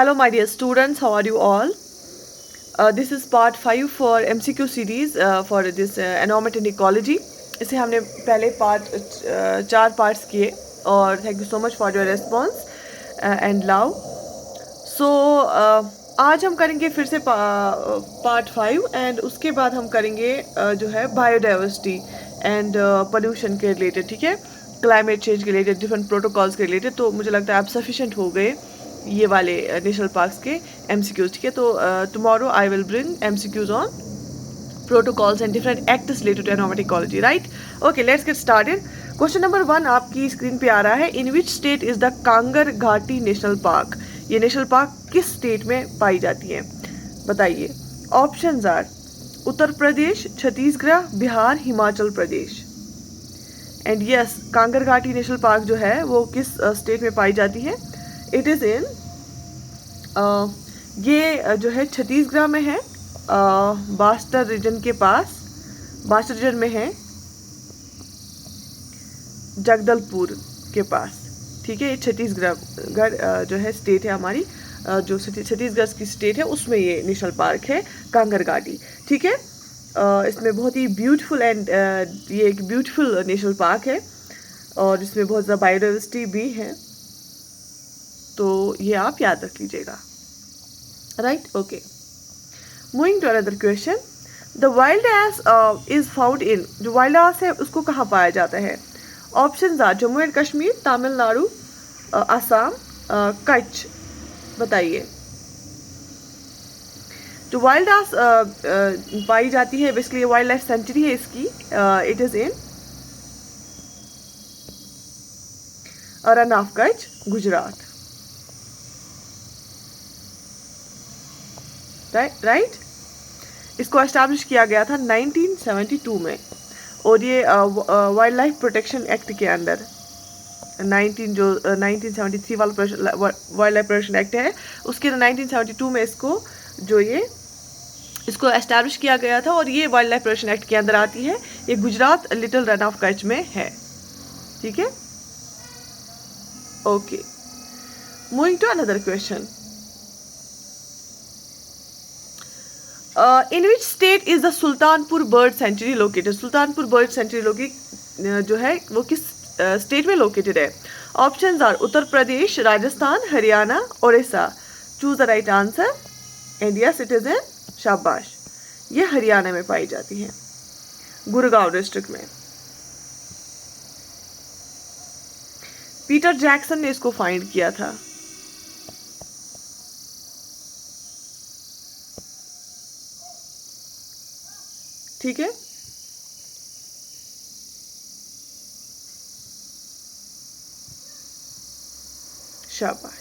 Hello, my dear students. How are you all? This is part 5 for MCQ series for this environment and ecology. इसे हमने पहले चार parts किए और thank you so much for your response and love. So आज हम करेंगे फिर से पार्ट 5 एंड उसके बाद हम करेंगे जो है बायोडाइवर्सिटी एंड पोल्यूशन के रिलेटेड. ठीक है, क्लाइमेट चेंज के रिलेटेड, डिफरेंट प्रोटोकॉल्स के रिलेटेड. तो मुझे लगता है आप सफिशेंट हो गए ये वाले नेशनल पार्क्स के MCQs. ठीक है, तो tomorrow I will bring MCQs on protocols and different acts related to environment ecology, right? Okay, let's get started. Question number 1 आपकी स्क्रीन पे आ रहा है. In which state is the Kanger Ghati national park? ये national park किस state में पाई जाती है, बताइए. Options are Uttar Pradesh, Chhattisgarh, Bihar, Himachal Pradesh. And yes, Kanger Ghati national park जो है वो किस स्टेट में पाई जाती है? इट इज़ इन ये जो है छत्तीसगढ़ में है, बास्टर रीजन के पास, बास्टर रीजन में है, जगदलपुर के पास. ठीक है, ये छत्तीसगढ़ जो है स्टेट है हमारी, जो छत्तीसगढ़ की स्टेट है उसमें ये नेशनल पार्क है कांगर घाटी. ठीक है, इसमें बहुत ही ब्यूटीफुल एंड ये एक ब्यूटीफुल नेशनल पार्क है और इसमें बहुत ज़्यादा बायोडाइवर्सिटी भी है. तो ये आप याद रख लीजिएगा, right. Okay, moving to another question. The wild ass is found in, जो वाइल्ड एस है उसको कहाँ पाया जाता है? Options are Jammu and Kashmir, Tamil Nadu, Assam, Kutch. बताइए. जो वाइल्ड एस पाई जाती है, बेसिकली वाइल्ड लाइफ सेंचुरी है इसकी, it is in run of Kutch, Gujarat. Right. इसको एस्टैब्लिश किया गया था 1972 में और ये वाइल्ड लाइफ प्रोटेक्शन एक्ट के अंदर 1973 वाला वाइल्ड लाइफ प्रोटेक्शन एक्ट है उसके 1972 में इसको एस्टैब्लिश किया गया था और ये वाइल्ड लाइफ प्रोटेक्शन एक्ट के अंदर आती है. ये गुजरात लिटिल रन ऑफ कच्छ में है. ठीक है, okay. Moving to another question. In which state is the Sultanpur bird sanctuary located? Sultanpur bird sanctuary जो है वो किस स्टेट में लोकेटेड है? Options are Uttar Pradesh, Rajasthan, Haryana, Orissa. Choose the right answer. And yes, it is in, शाबाश, ये हरियाणा में पाई जाती है, गुड़गांव डिस्ट्रिक्ट में. पीटर जैक्सन ने इसको फाइंड किया था. ठीक है, शाबाश.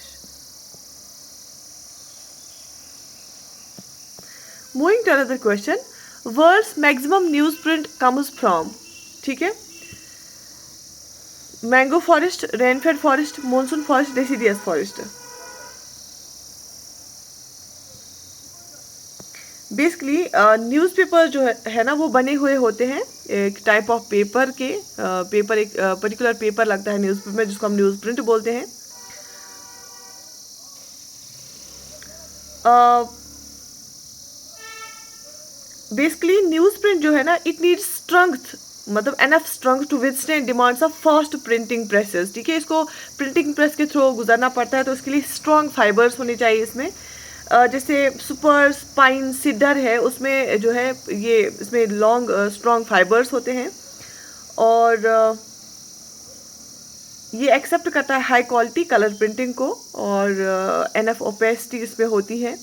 Moving to another question. World's maximum news print comes from? ठीक है, mango forest, rainfed forest, monsoon forest, deciduous forest. Basically newspaper जो है ना वो बने हुए होते हैं एक टाइप ऑफ पेपर के, पेपर एक पर्टिकुलर पेपर लगता है न्यूज़पेपर में जिसको हम न्यूज़ प्रिंट बोलते हैं. बेसिकली न्यूज़ प्रिंट जो है ना, इट नीड्स स्ट्रेंथ, मतलब enough strength to withstand demands of fast printing presses. ठीक है, इसको प्रिंटिंग प्रेस के थ्रू गुजरना पड़ता है तो इसके लिए स्ट्रॉन्ग फाइबर्स होने चाहिए इसमें. जैसे सुपर स्पाइन सीडर है उसमें जो है ये इसमें लॉन्ग स्ट्रॉन्ग फाइबर्स होते हैं और ये एक्सेप्ट करता है हाई क्वालिटी कलर प्रिंटिंग को और एनफ ओपेसिटी इसमें होती है.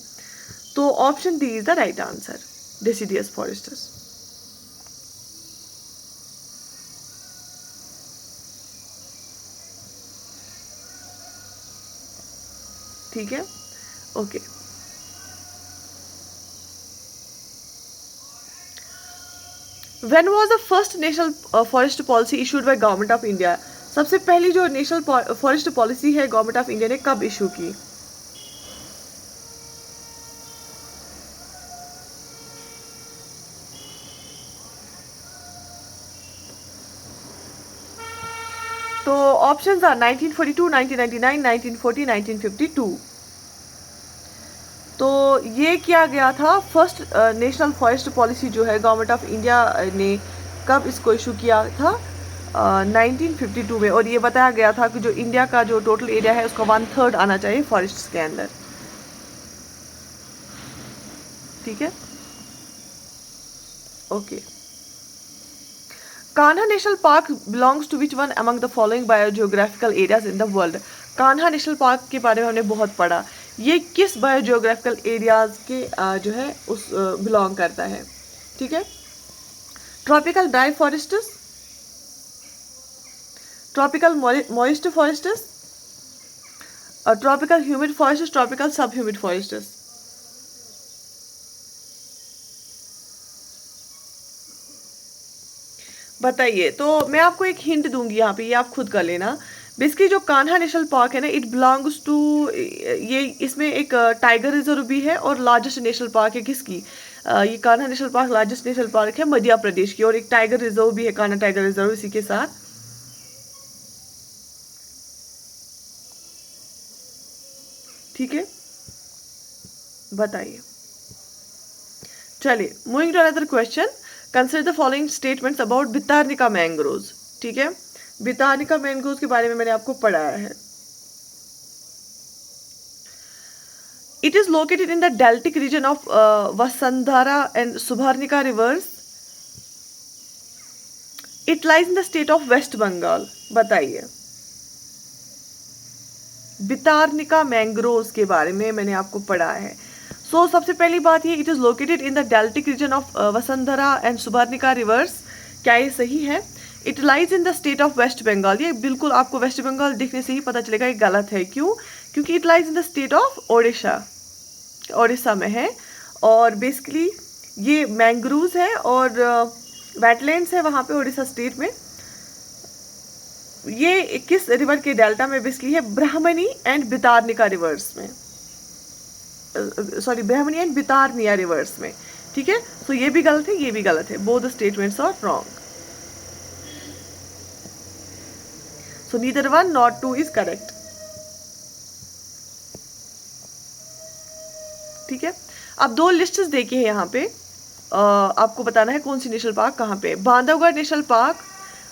तो option D is the right answer, deciduous Forester's. ठीक है, okay. When was the first national forest policy issued by government of India? सबसे पहली जो नेशनल फॉरेस्ट पॉलिसी है गवर्नमेंट ऑफ इंडिया ने कब इशू की? तो ऑप्शंस आर 1942, 1999, 1940, 1952. तो ये किया गया था फर्स्ट नेशनल फॉरेस्ट पॉलिसी जो है गवर्नमेंट ऑफ इंडिया ने कब इसको इशू किया था 1952 में। और ये बताया गया था कि जो इंडिया का जो टोटल एरिया है उसका 1/3 आना चाहिए फॉरेस्ट के अंदर। ठीक है, okay. Kanha national park belongs to which one among the following biogeographical areas in the world. Kanha national park के बारे में हमने बहुत पढ़ा, ये किस बायोजियोग्राफिकल एरियाज के जो है उस बिलोंग करता है। ठीक है, tropical dry forests, tropical moist forests, tropical humid forests, tropical सब ह्यूमिड फॉरेस्ट्स। बताइए। तो मैं आपको एक हिंट दूंगी यहाँ पे, ये आप खुद कर लेना। बेसिकली जो कान्हा नेशनल पार्क है ना, इट बिलोंग्स टू, ये इसमें एक टाइगर रिजर्व भी है और लार्जेस्ट नेशनल पार्क है किसकी, ये Kanha national park largest national park है मध्य प्रदेश की, और एक टाइगर रिजर्व भी है, कान्हा टाइगर रिजर्व इसी के साथ। ठीक है, बताइए। चलिए, moving to another question. Consider the following statements about Bhitarkanika mangroves. ठीक है, भितारनिका मैंग्रोव्स के बारे में मैंने आपको पढ़ाया है। It is located in the deltaic region of Vasundhara and Subarnika rivers. It lies in the state of west Bengal. बताइए, भितारनिका मैंग्रोव्स के बारे में मैंने आपको पढ़ा है। सो सबसे पहली बात ये, it is located in the deltaic region of Vasundhara and Subarnika rivers. क्या ये सही है? It lies in the state of west Bengal. ये बिल्कुल आपको वेस्ट बंगाल दिखने से ही पता चलेगा ये गलत है। क्यों? क्योंकि it lies in the state of Odisha, Odisha में है। और बेसिकली ये मैंग्रोव्स है और वेटलैंड्स है वहाँ पे ओडिशा स्टेट में। ये किस रिवर के डेल्टा में बेसिकली है? ब्राह्मणी एंड भितारनिका रिवर्स में, सॉरी ब्राह्मणी एंड भितारनिया रिवर्स में। ठीक है, तो ये भी गलत है, ये भी गलत है। Both the statements are wrong, so neither 1 not 2 is correct. ठीक है, अब दो लिस्ट्स देखिए यहाँ पे, आपको बताना है कौन सी नेशनल पार्क कहाँ पे है। Bandhavgarh national park,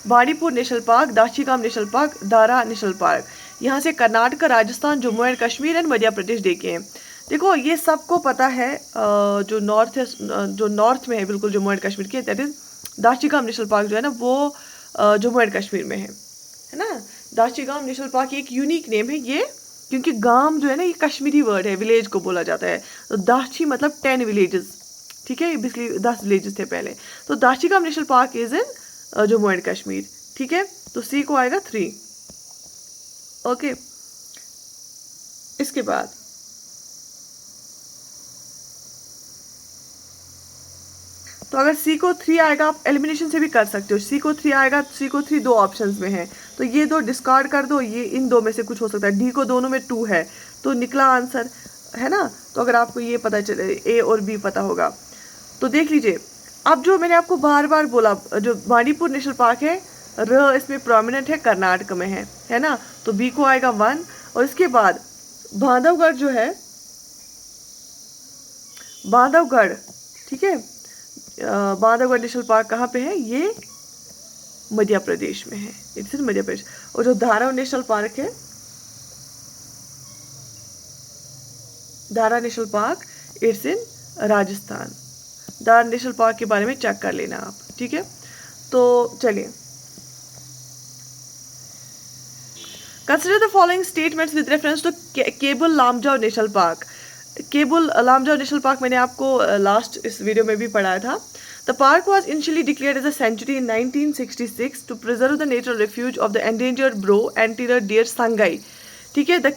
Bandipur national park, Dachigam national park, Darrah national park. यहाँ से कर्नाटक, राजस्थान, जम्मू एंड कश्मीर एंड मध्य प्रदेश देखे हैं। देखो ये सबको पता है, जो नॉर्थ है, जो नॉर्थ में है बिल्कुल जम्मू एंड कश्मीर के, दैट इज दाशीगाम नेशनल पार्क जो है ना, वो जम्मू एंड कश्मीर में है ना। दाशीगाम नेशनल पार्क एक यूनिक नेम है ये, क्योंकि गांव जो है ना ये कश्मीरी वर्ड है, विलेज को बोला जाता है। तो दाशी मतलब 10 विलेजेस। ठीक है, बेसिकली 10 विलेजेस थे पहले। तो Dachigam national park is in Jammu and Kashmir. ठीक है, तो सी को आएगा 3। ओके, इसके बाद तो अगर सी को 3 आएगा, आप एलिमिनेशन से भी कर सकते हो। सी को 3 आएगा, सी को 3 दो ऑप्शंस में है, तो ये दो डिस्कार्ड कर दो, ये इन दो में से कुछ हो सकता है। डी को दोनों में 2 है, तो निकला आंसर है ना। तो अगर आपको ये पता चले, ए और बी पता होगा, तो देख लीजिए। अब जो मैंने आपको बार बार बोला, जो बाड़ीपुर नेशनल पार्क है, र इसमें प्रोमिनेंट है, कर्नाटक में है ना, तो बी को आएगा 1। और इसके बाद बांधवगढ़ जो है, बांधवगढ़, ठीक है, बांधवगढ़ नेशनल पार्क कहाँ पे है? ये मध्य प्रदेश में है, इट्स इन मध्य प्रदेश। और जो धारा नेशनल पार्क है, धारा national park, it's in Rajasthan. धारा नेशनल पार्क के बारे में चेक कर लेना आप। ठीक है, तो चलिए, consider the following statements with reference to Keibul Lamjao national park. Keibul Lamjao national park मैंने आपको लास्ट इस वीडियो में भी पढ़ाया था। The park was initially declared as a sanctuary in 1966 to preserve the natural refuge of the endangered brow antlered deer sangai. ठीक है, the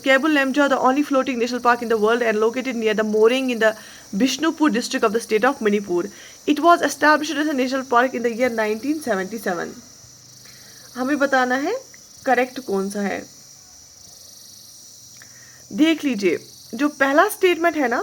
Keibul Lamjao the only floating national park in the world and located near the Moirang in the Bishnupur district of the state of Manipur. It was established as a national park in the year 1977। हमें बताना है correct कौन सा है। देख लीजिए, जो पहला स्टेटमेंट है ना,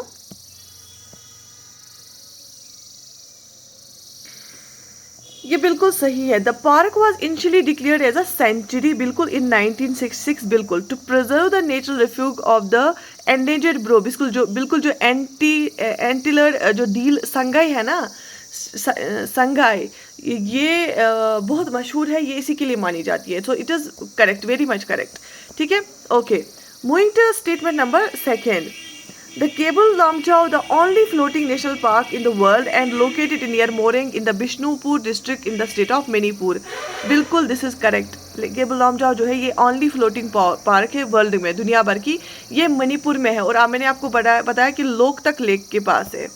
ये ये बिल्कुल सही है। The park was initially declared as a sanctuary, बिल्कुल इन 1966, बिल्कुल to preserve the natural refuge of the endangered brow, बिल्कुल जो एंटिलर जो डील संगाई है ना, संगाई, ये बहुत मशहूर है, ये इसी के लिए मानी जाती है। So it is correct, very much correct. ठीक है, okay, moving to statement number second. The Cable Lamchau, the only floating national park in the world and located near Moreng in the Bishnupur district in the state of Manipur. बिल्कुल this is correct. Cable Lamchau जो है ये only floating park है world में, दुनिया भर की, ये मणिपुर में है। और मैंने आपको बताया कि लोकतक लेक के पास है,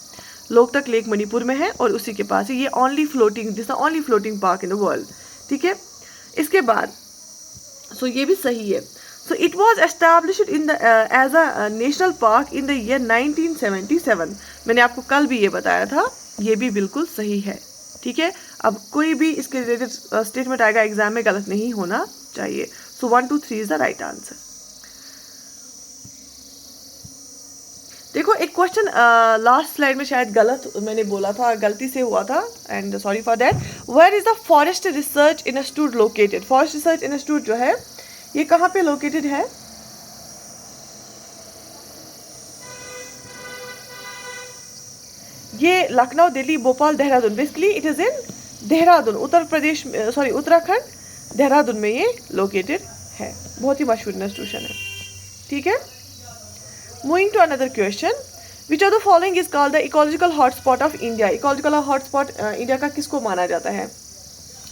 लोकतक लेक मणिपुर में है और उसी के पास है। ये only floating, this is the only floating park in the world। ठीक है, इसके बाद सो ये भी सही है। So it was established in the as a national park in the year 1977। मैंने आपको कल भी ये बताया था, ये भी बिल्कुल सही है। ठीक है, अब कोई भी इसके रिलेटेड स्टेटमेंट आएगा एग्जाम में, गलत नहीं होना चाहिए। सो 1 2 3 इज द राइट आंसर। देखो एक क्वेश्चन लास्ट स्लाइड में शायद गलत मैंने बोला था, गलती से हुआ था, and sorry for that. Where is the forest research institute located? Forest research institute जो है ये कहाँ पे लोकेटेड है? ये Lucknow, Delhi, Bhopal, Dehradun, basically it is in Dehradun, Uttar Pradesh, sorry Uttarakhand, Dehradun में ये लोकेटेड है। बहुत ही मशहूर इंस्टीट्यूशन है। ठीक है, moving to another question. Which of the following is called the ecological hotspot of India? Ecological hotspot India का किसको माना जाता है?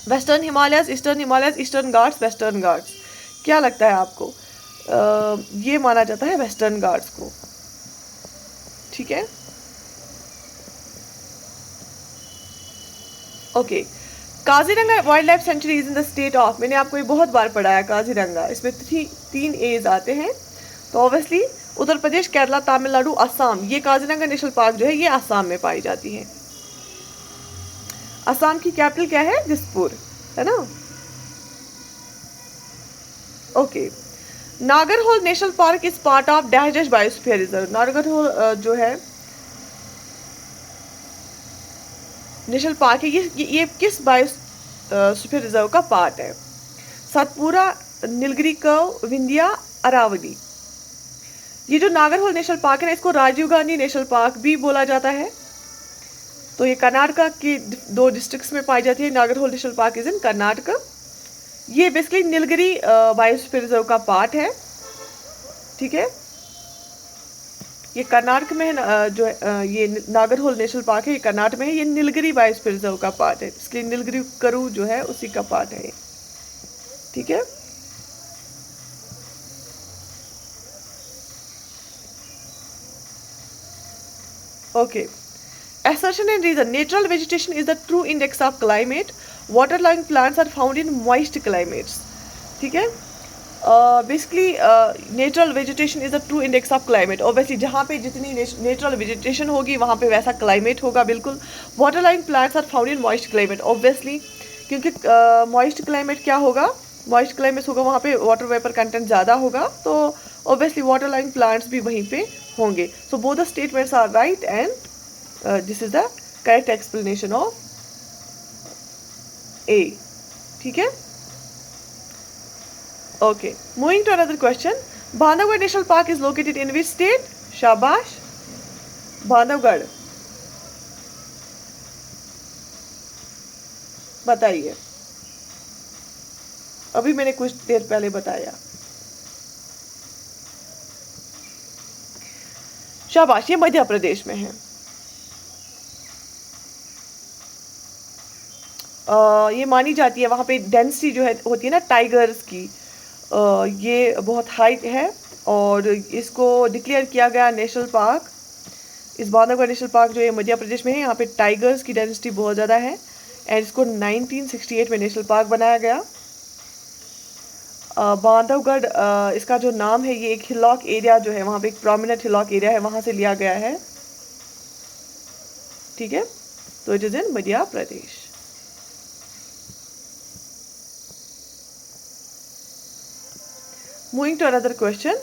Western Himalayas, eastern Himalayas, eastern Ghats, western Ghats? क्या लगता है आपको? ये माना जाता है वेस्टर्न घाट्स को। ठीक है, okay. Kaziranga wild life sanctuary is in the state of, मैंने आपको ये बहुत बार पढ़ाया काजीरंगा, इसमें 3 एज आते हैं, तो ऑब्वियसली उत्तर प्रदेश, केरला, तमिलनाडु, असम। ये काजीरंगा नेशनल पार्क जो है ये असम में पाई जाती है। असम की कैपिटल क्या है? दिसपुर, है ना? Okay, Nagarhole national park is part of dash biosphere reserve. Nagarhole जो है नेशनल पार्क है, ये किस बायोस्फीयर रिजर्व का पार्ट है? सतपुरा, नीलगिरी कर्व, विंध्या, अरावली। ये जो नागरहोल नेशनल पार्क है ना, इसको राजीव गांधी नेशनल पार्क भी बोला जाता है। तो ये कर्नाटका के 2 डिस्ट्रिक्ट्स में पाई जाती है। नागरहोल नेशनल पार्क इज इन कर्नाटका। ये बेसिकली नीलगिरी बायोस्फीयर रिजर्व का पार्ट है। ठीक है, ये कर्नाटक में है, जो ये नागरहोल नेशनल पार्क है ये कर्नाटक में है। ये नीलगिरी बायोस्फीयर रिजर्व का पार्ट है, इसलिए नीलगिरी करू जो है उसी का पार्ट है। ठीक है, okay. Assertion and reason. Natural vegetation is the true index of climate. Water-loving plants are found in moist climates. ठीक है, basically natural vegetation is the true index of climate. Obviously जहाँ पे जितनी नेचुरल वेजिटेशन होगी वहाँ पे वैसा climate होगा, बिल्कुल। Water lying plants are found in moist climate, obviously क्योंकि मॉइस्ट क्लाइमेट क्या होगा? मॉइस्ट क्लाइमेट होगा, वहाँ पे वाटर वेपर कंटेंट ज़्यादा होगा, तो ऑब्वियसली वाटर लाइंग प्लांट्स भी वहीं पे होंगे। So both the statements are right and this is the correct explanation of A. ठीक है, okay, moving to another question. Bandhavgarh national park is located in which state? शाबाश, बांधवगढ़, बताइए। अभी मैंने कुछ देर पहले बताया। शाबाश, ये मध्य प्रदेश में है। ये मानी जाती है, वहाँ पे डेंसिटी जो है होती है ना टाइगर्स की, ये बहुत हाइट है और इसको डिक्लेयर किया गया नेशनल पार्क। इस बांधवगढ़ नेशनल पार्क जो है मध्य प्रदेश में है, यहाँ पे टाइगर्स की डेंसिटी बहुत ज़्यादा है एंड इसको 1968 में नेशनल पार्क बनाया गया। बांधवगढ़ इसका जो नाम है, ये एक हिलॉक एरिया जो है वहाँ पे एक प्रोमिनेंट हिलॉक एरिया है, वहाँ से लिया गया है। ठीक है, तो it is in Madhya Pradesh. Moving to another question.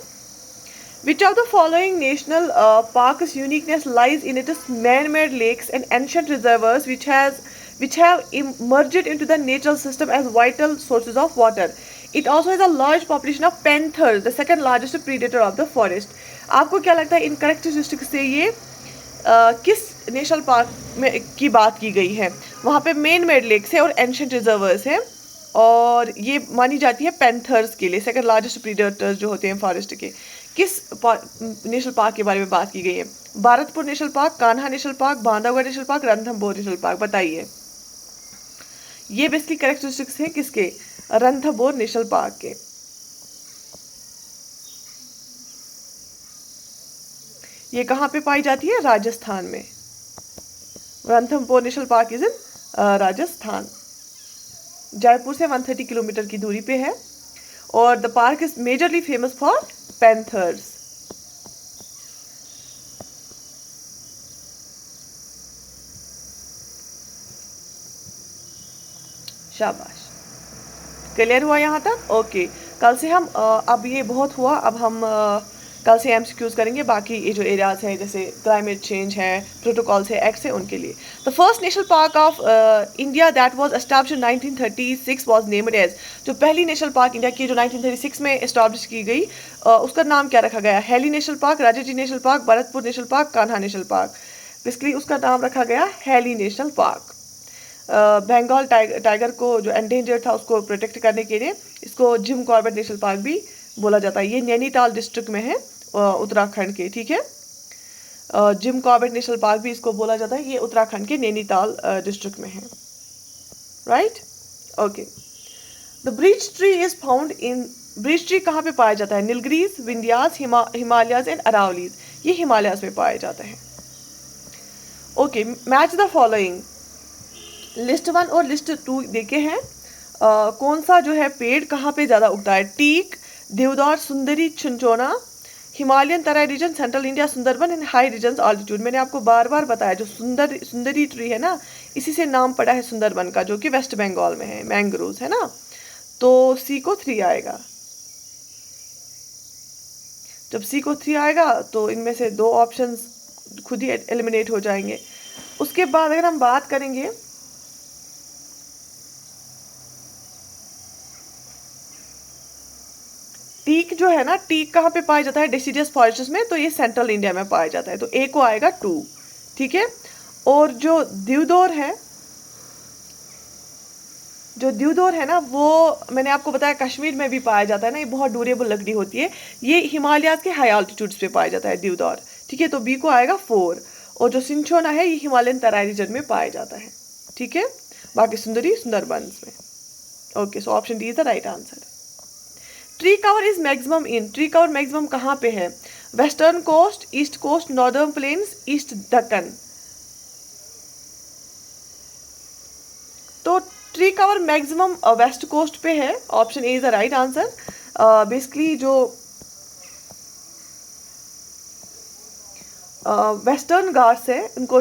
Which of the following national park's uniqueness lies in its man-made lakes and ancient reservoirs which has which have emerged into the natural system as vital sources of water. It also has a large population of panthers, the second largest predator of the forest. आपको क्या लगता है इन characteristics से ये किस national park में की बात की गई है? वहाँ पे मेन मेड लेक्स है और एंशियंट रिजर्वर्स है, और ये मानी जाती है पैंथर्स के लिए सेकंड लार्जेस्ट प्रीडेटर जो होते हैं फॉरेस्ट के। किस नेशनल पार्क के बारे में बात की गई है? Bharatpur national park, Kanha national park, Bandhavgarh national park, Ranthambore national park, बताइए। ये बेसिकली कैरेक्टरिस्टिक्स है किसके? रणथंभौर नेशनल पार्क के। ये कहाँ पे पाई जाती है? राजस्थान में। रणथंभौर नेशनल पार्क इज इन राजस्थान। जयपुर से 130 किलोमीटर की दूरी पे है, और the park is majorly famous for panthers. शाबाश, क्लियर हुआ यहाँ तक? ओके, कल से हम अब ये बहुत हुआ, अब हम कल से एमसीक्यूज करेंगे बाकी ये जो एरियाज हैं, जैसे क्लाइमेट चेंज है, प्रोटोकॉल्स है, एक्ट्स है, उनके लिए। The first national park of India that was established in 1936 was named as, जो पहली नेशनल पार्क इंडिया की जो 1936 में एस्टैब्लिश की गई, उसका नाम क्या रखा गया? Hailey national park, Rajaji national park, Bharatpur national park, Kanha national park. Basically उसका नाम रखा गया Hailey national park. Bengal tiger को जो एंडेंजर्ड था उसको प्रोटेक्ट करने के लिए इसको जिम कॉर्बेट नेशनल पार्क भी बोला जाता है। ये नैनीताल डिस्ट्रिक्ट में है, उत्तराखंड के, ठीक है। जिम कॉर्बेट नेशनल पार्क भी इसको बोला जाता है, ये उत्तराखंड के नैनीताल डिस्ट्रिक्ट में है, right? Okay. The breach tree is found in, breach tree कहाँ पे पाया जाता है? नीलगिरीज, विंध्यास, हिमालयाज एंड अरावलीज, ये हिमालयाज में पाया जाता है। Okay, match the following. List 1 और लिस्ट 2 देखे हैं। कौन सा जो है पेड़ कहाँ पे ज़्यादा उगता है? Teak, deodar, sundari, cinchona, Himalayan Terai region, central India, Sundarban and high region altitude. मैंने आपको बार बार बताया जो सुंदरी ट्री है ना, इसी से नाम पड़ा है सुंदरबन का, जो कि वेस्ट बंगाल में है, मैंग्रोव्स है ना। तो सी को 3 आएगा। जब सी को 3 आएगा तो इनमें से 2 ऑप्शंस खुद ही एलिमिनेट हो जाएंगे। उसके बाद अगर हम बात करेंगे टीक जो है ना, टीक कहाँ पे पाया जाता है? डेसिडियस फॉरेस्ट्स में, तो ये सेंट्रल इंडिया में पाया जाता है, तो ए को आएगा 2, ठीक है। और जो देवदार है, जो देवदार है ना, वो मैंने आपको बताया कश्मीर में भी पाया जाता है ना, ये बहुत ड्यूरेबल लकड़ी होती है, ये हिमालयाज के हाई ऑल्टीट्यूड्स पे पाया जाता है देवदार, ठीक है। तो बी को आएगा 4। और जो सिंचोना है ये हिमालयन तराई रीजन में पाया जाता है, ठीक है। बाकी सुंदरी सुंदरबंस में। Okay, so option D is the right answer. Tree cover is maximum in, tree cover maximum कहाँ पे है? Western coast, east coast, northern plains, east Deccan. तो tree cover maximum west coast पे है, option A is the right answer. Basically जो western Ghats है इनको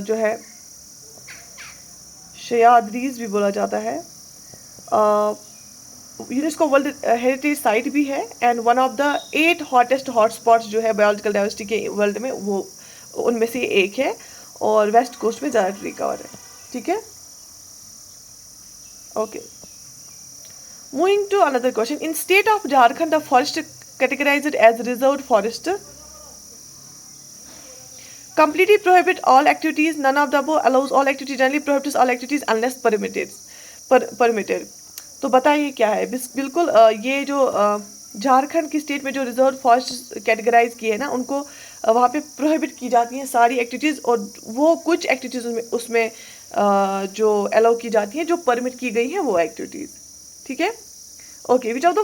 जो है सह्याद्रीज भी बोला जाता है। यूनेस्को वर्ल्ड हेरिटेज साइट भी है, and one of the 8 hottest hotspots जो है बायोलॉजिकल डाइवर्सिटी के वर्ल्ड में, वो उनमें से एक है, और वेस्ट कोस्ट में ज़्यादा ट्री कवर है, ठीक है। Okay, moving to another question. In state of Jharkhand the forest categorized as reserved forest completely prohibit all activities, none of the above, allows all activities, generally prohibits all activities unless permitted। तो बताइए क्या है? बिल्कुल ये जो झारखंड की state में जो रिजर्व फॉरेस्ट कैटेगराइज किए हैं ना, उनको वहाँ पे प्रोहिबिट की जाती हैं सारी एक्टिविटीज़, और वो कुछ एक्टिविटीज़ उसमें जो अलाउ की जाती हैं, जो परमिट की गई हैं वो एक्टिविटीज़, ठीक है। Okay, which of the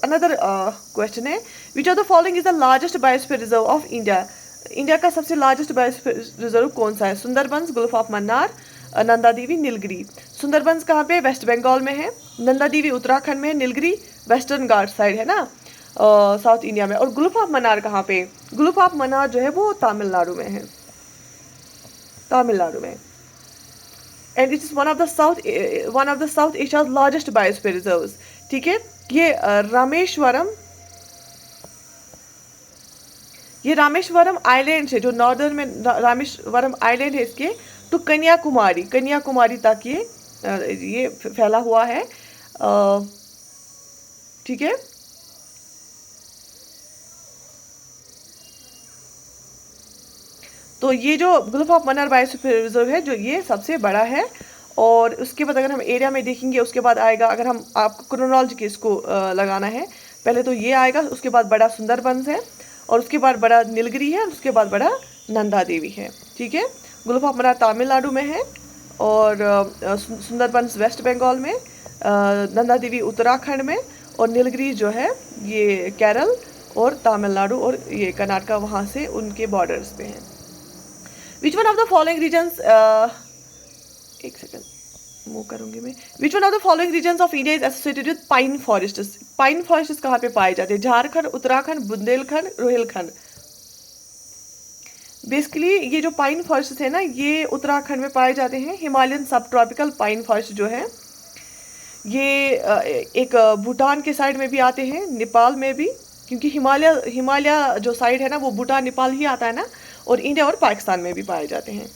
another question है, which of the following is the largest biosphere reserve of India? India का सबसे लार्जेस्ट बायोस्फीयर रिजर्व कौन सा है? Sundarbans, gulf of Mannar, Nanda Devi, Nilgiri. सुंदरबंस कहाँ पे? वेस्ट बंगाल में है। नंदा देवी उत्तराखंड में है। नीलगिरी वेस्टर्न घाट साइड है ना, साउथ इंडिया में। और गल्फ ऑफ मन्नार कहाँ पे? गल्फ ऑफ मन्नार जो है वो तमिलनाडु में है, तमिलनाडु में। And it is one of the south Asia's largest biosphere reserves, ठीक है। ये रामेश्वरम आइलैंड है, जो नॉर्दर्न में रामेश्वरम आइलैंड है इसके, टू कन्याकुमारी, कन्याकुमारी तक ये फैला हुआ है। ठीक है। तो ये जो Gulf of Mannar biosphere reserve है जो ये सबसे बड़ा है। और उसके बाद अगर हम एरिया में देखेंगे, उसके बाद आएगा, अगर हम आपको क्रोनोलॉजी के इसको लगाना है, पहले तो ये आएगा, उसके बाद बड़ा सुंदरबंस है, और उसके बाद बड़ा नीलगिरी है, और उसके बाद बड़ा नंदा देवी है। ठीक है। गुल्फ ऑफ मन्नार तमिलनाडु में है, और सुंदरबंस वेस्ट बंगाल में, नंदा देवी उत्तराखंड में, और नीलगिरी जो है ये केरल और तमिलनाडु और ये कर्नाटका वहाँ से उनके बॉर्डर्स पे हैं। Which one of the following regions, एक सेकंड मूव करूंगी मैं। Which one of the following regions of India is associated with pine forests? Pine forests कहाँ पे पाए जाते हैं? झारखंड, उत्तराखंड, बुंदेलखंड, रोहिलखंड। बेसिकली ये जो पाइन फॉरेस्ट है ना, ये उत्तराखंड में पाए जाते हैं। हिमालयन सब ट्रॉपिकल पाइन फॉरेस्ट जो है ये एक भूटान के साइड में भी आते हैं, नेपाल में भी, क्योंकि हिमालय जो साइड है ना वो भूटान नेपाल ही आता है ना, और इंडिया और पाकिस्तान में भी पाए जाते हैं।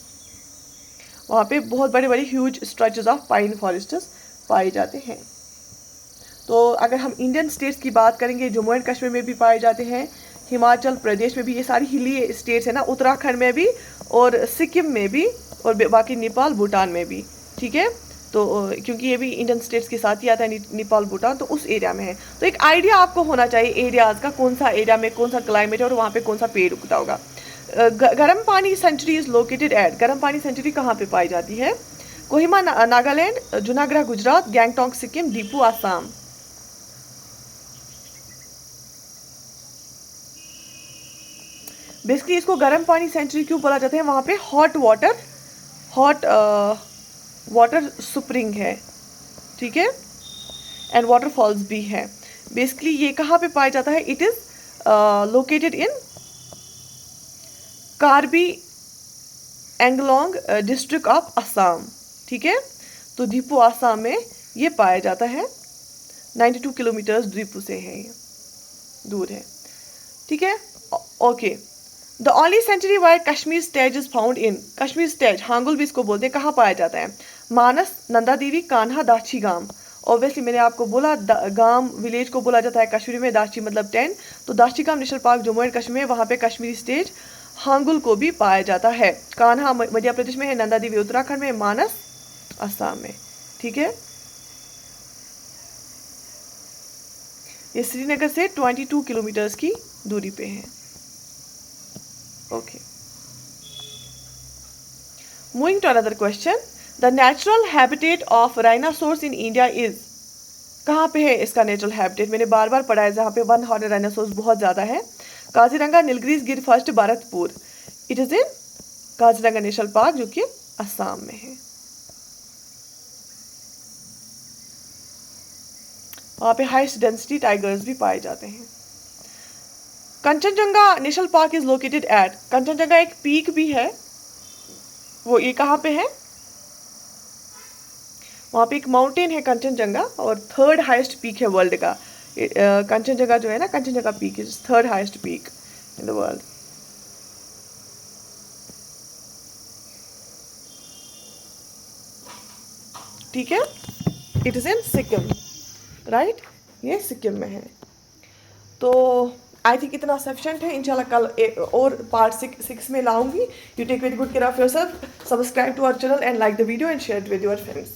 वहाँ पे बहुत बड़े बड़े huge stretches of pine forests पाए जाते हैं। तो अगर हम इंडियन स्टेट्स की बात करेंगे, जम्मू एंड कश्मीर में भी पाए जाते हैं, हिमाचल प्रदेश में भी, ये सारी हिली स्टेट्स है ना, उत्तराखंड में भी, और सिक्किम में भी, और बाकी नेपाल भूटान में भी। ठीक है। तो क्योंकि ये भी इंडियन स्टेट्स के साथ ही आता है, नेपाल भूटान, तो उस एरिया में है। तो एक आइडिया आपको होना चाहिए एरियाज़ का, कौन सा एरिया में कौन सा क्लाइमेट है और वहाँ पे कौन सा पेड़ उगता होगा। गर्म पानी सेंचुरी इज लोकेटेड एट, गर्म पानी सेंचुरी कहाँ पे पाई जाती है? कोहिमा नागालैंड, जूनागढ़ गुजरात, गैंगटॉक सिक्किम, दीपू आसाम। बेसिकली इसको गर्म पानी सेंचुरी क्यों बोला जाता है? वहाँ पे हॉट वाटर स्प्रिंग है। ठीक है। एंड वाटरफॉल्स भी है। बेसिकली ये कहाँ पे पाया जाता है? It is located in Karbi Anglong district of Assam. ठीक है। तो दीपू आसाम में ये पाया जाता है। 92 किलोमीटर्स दीपू से है, ये दूर है। ठीक है। Okay. The only century wide Kashmir stag is found in, Kashmir stag hangul भी इसको बोलते हैं, कहाँ पाया जाता है? मानस, नंदा देवी, कान्हा, दाची गांव। ऑब्वियसली मैंने आपको बोला गांव विलेज को बोला जाता है कश्मीरी में, दाची मतलब 10, तो दाची गांव national park Jammu and Kashmir, वहाँ पे कश्मीरी स्टेज हांगुल को भी पाया जाता है। कान्हा मध्य प्रदेश में है, नंदा देवी उत्तराखंड में, मानस असम में। ठीक है। ये श्रीनगर से 22 किलोमीटर्स की दूरी पे है। Okay. Moving to another question, the natural habitat of rhinoceros in India is, कहाँ पे है इसका नेचुरल हैबिटेट? मैंने बार बार पढ़ा है, जहाँ पे वन हॉर्न राइनासोर्स बहुत ज़्यादा है। काजीरंगा, नीलगिरीज गिर first, Bharatpur. It is in Kaziranga national park जो कि असम में है। वहाँ पे हाईएस्ट डेंसिटी टाइगर्स भी पाए जाते हैं। Kanchenjunga national park is located at, Kanchenjunga एक पीक भी है, वो ये कहाँ पे है? वहाँ पे एक माउंटेन है कंचनजंगा, और थर्ड हाईएस्ट पीक है वर्ल्ड का। कंचनजंगा जो है ना, Kanchenjunga peak is third highest peak in the world. ठीक है। It is in Sikkim, right? ये सिक्किम में है। तो आई थिंक इतना सफिशेंट है। इंशाल्लाह कल और पार्ट 6 में लाऊंगी। You take very good care of yourself, subscribe to our channel and like the video and share it with your friends.